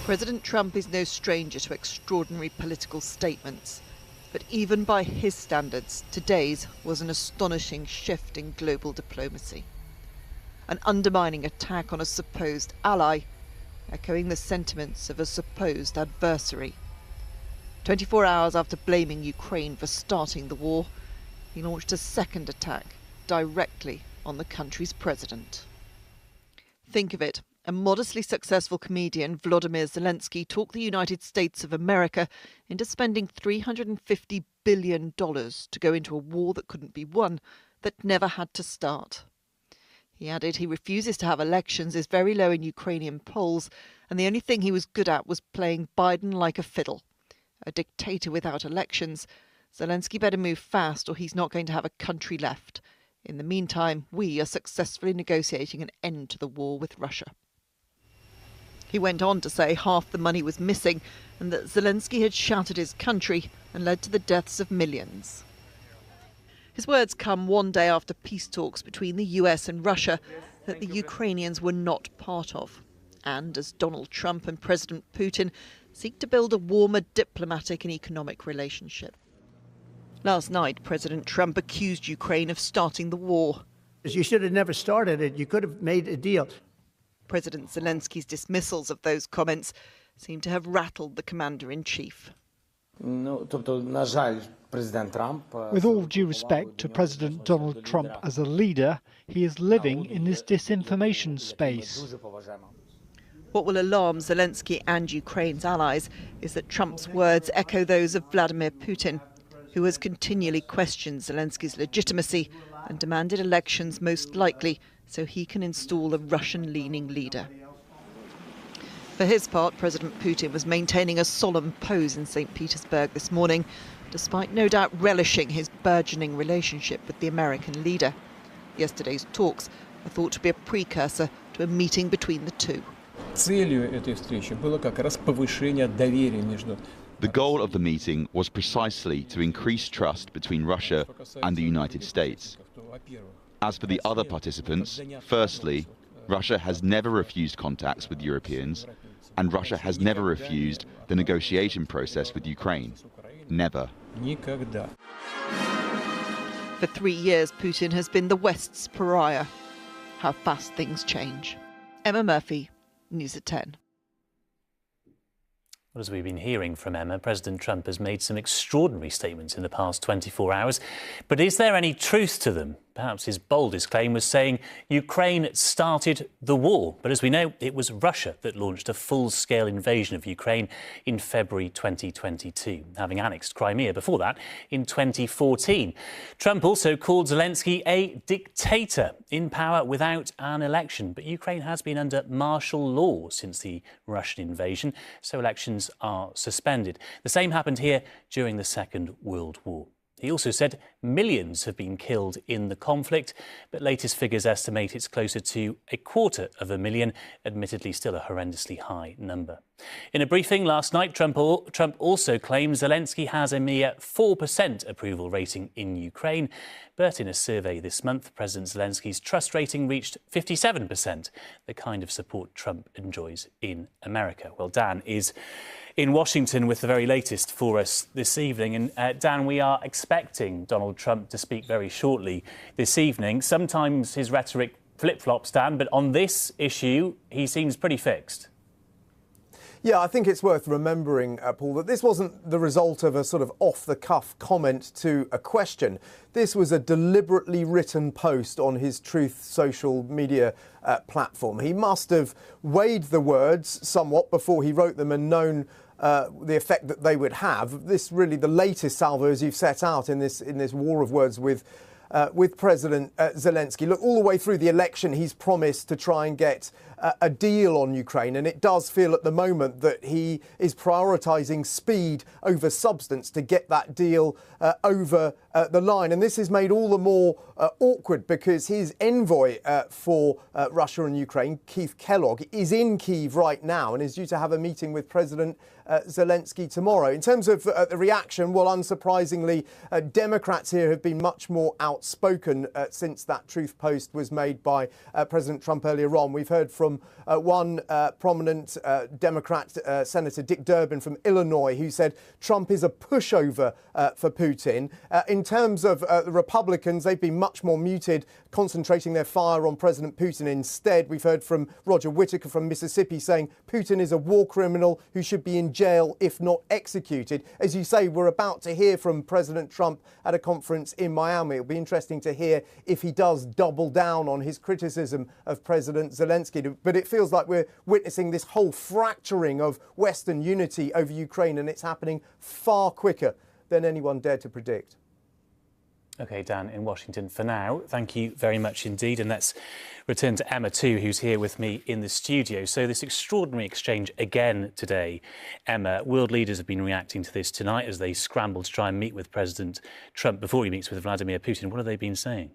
President Trump is no stranger to extraordinary political statements. But even by his standards, today's was an astonishing shift in global diplomacy. An undermining attack on a supposed ally, echoing the sentiments of a supposed adversary. 24 hours after blaming Ukraine for starting the war, he launched a second attack directly on the country's president. Think of it. A modestly successful comedian, Volodymyr Zelensky, talked the United States of America into spending $350 billion to go into a war that couldn't be won, that never had to start. He added he refuses to have elections, is very low in Ukrainian polls, and the only thing he was good at was playing Biden like a fiddle. A dictator without elections. Zelensky better move fast or he's not going to have a country left. In the meantime, we are successfully negotiating an end to the war with Russia. He went on to say half the money was missing and that Zelensky had shattered his country and led to the deaths of millions. His words come one day after peace talks between the US and Russia that the Ukrainians were not part of. And as Donald Trump and President Putin seek to build a warmer diplomatic and economic relationship. Last night, President Trump accused Ukraine of starting the war. You should have never started it. You could have made a deal. President Zelensky's dismissals of those comments seem to have rattled the commander-in-chief. With all due respect to President Donald Trump as a leader, he is living in this disinformation space. What will alarm Zelensky and Ukraine's allies is that Trump's words echo those of Vladimir Putin, who has continually questioned Zelensky's legitimacy and demanded elections most likely so he can install a Russian-leaning leader. For his part, President Putin was maintaining a solemn pose in St. Petersburg this morning, despite no doubt relishing his burgeoning relationship with the American leader. Yesterday's talks are thought to be a precursor to a meeting between the two. The goal of the meeting was precisely to increase trust between Russia and the United States. As for the other participants, firstly, Russia has never refused contacts with Europeans, and Russia has never refused the negotiation process with Ukraine. Never. For 3 years, Putin has been the West's pariah. How fast things change. Emma Murphy, News at 10. Well, as we've been hearing from Emma, President Trump has made some extraordinary statements in the past 24 hours. But is there any truth to them? Perhaps his boldest claim was saying Ukraine started the war. But as we know, it was Russia that launched a full-scale invasion of Ukraine in February 2022, having annexed Crimea before that in 2014. Trump also called Zelensky a dictator in power without an election. But Ukraine has been under martial law since the Russian invasion, so elections are suspended. The same happened here during the Second World War. He also said millions have been killed in the conflict, but latest figures estimate it's closer to 250,000, admittedly still a horrendously high number. In a briefing last night, Trump also claims Zelensky has a mere 4% approval rating in Ukraine. But in a survey this month, President Zelensky's trust rating reached 57%, the kind of support Trump enjoys in America. Well, Dan is in Washington with the very latest for us this evening. And Dan, we are expecting Donald Trump to speak very shortly this evening. Sometimes his rhetoric flip-flops, Dan, but on this issue, he seems pretty fixed. Yeah, I think it's worth remembering, Paul, that this wasn't the result of a sort of off-the-cuff comment to a question. This was a deliberately written post on his Truth social media platform. He must have weighed the words somewhat before he wrote them and known the effect that they would have. This really the latest salvo, as you've set out in this war of words with President Zelensky. Look, all the way through the election, he's promised to try and get a deal on Ukraine. And it does feel at the moment that he is prioritising speed over substance to get that deal over the line. And this is made all the more awkward because his envoy for Russia and Ukraine, Keith Kellogg, is in Kyiv right now and is due to have a meeting with President Zelensky tomorrow. In terms of the reaction, well, unsurprisingly, Democrats here have been much more outspoken since that Truth post was made by President Trump earlier on. We've heard from from one prominent Democrat, Senator Dick Durbin from Illinois, who said Trump is a pushover for Putin. In terms of the Republicans, they've been much more muted, concentrating their fire on President Putin instead. We've heard from Roger Whittaker from Mississippi saying Putin is a war criminal who should be in jail if not executed. As you say, we're about to hear from President Trump at a conference in Miami. It'll be interesting to hear if he does double down on his criticism of President Zelensky. But it feels like we're witnessing this whole fracturing of Western unity over Ukraine, and it's happening far quicker than anyone dared to predict. OK, Dan in Washington for now. Thank you very much indeed. And let's return to Emma too, who's here with me in the studio. So this extraordinary exchange again today. Emma, world leaders have been reacting to this tonight as they scramble to try and meet with President Trump before he meets with Vladimir Putin. What have they been saying?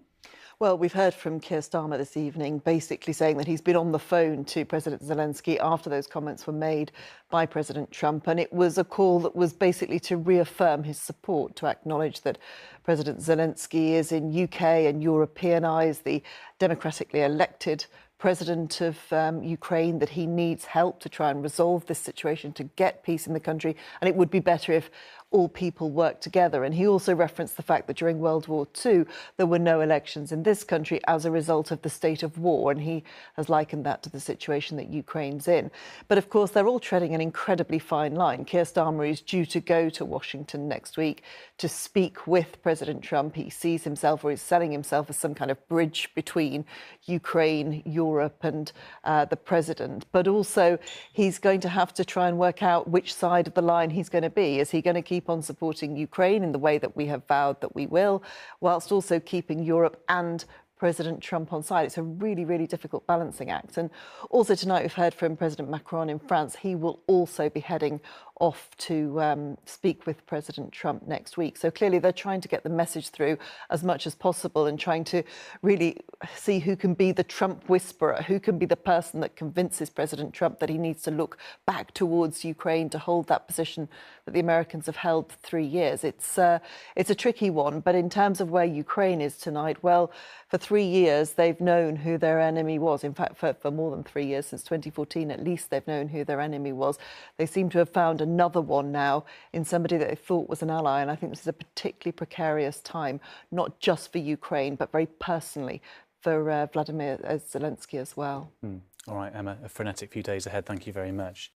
Well, we've heard from Keir Starmer this evening basically saying that he's been on the phone to President Zelensky after those comments were made by President Trump. And it was a call that was basically to reaffirm his support, to acknowledge that President Zelensky is in UK and European eyes the democratically elected president of Ukraine, that he needs help to try and resolve this situation, to get peace in the country. And it would be better if all people work together. And he also referenced the fact that during World War II, there were no elections in this country as a result of the state of war. And he has likened that to the situation that Ukraine's in. But of course, they're all treading an incredibly fine line. Keir Starmer is due to go to Washington next week to speak with President Trump. He sees himself, or is selling himself, as some kind of bridge between Ukraine, Europe and the president. But also, he's going to have to try and work out which side of the line he's going to be. Is he going to keep on supporting Ukraine in the way that we have vowed that we will, whilst also keeping Europe and President Trump on side? It's a really, really difficult balancing act. And also tonight we've heard from President Macron in France. He will also be heading off to speak with President Trump next week. So clearly they're trying to get the message through as much as possible and trying to really see who can be the Trump whisperer, who can be the person that convinces President Trump that he needs to look back towards Ukraine to hold that position that the Americans have held for 3 years. It's a tricky one, but in terms of where Ukraine is tonight, well, for 3 years, they've known who their enemy was. In fact, for more than 3 years, since 2014, at least, they've known who their enemy was. They seem to have found another one now in somebody that they thought was an ally. And I think this is a particularly precarious time, not just for Ukraine, but very personally for Vladimir Zelensky as well. All right, Emma, a frenetic few days ahead. Thank you very much.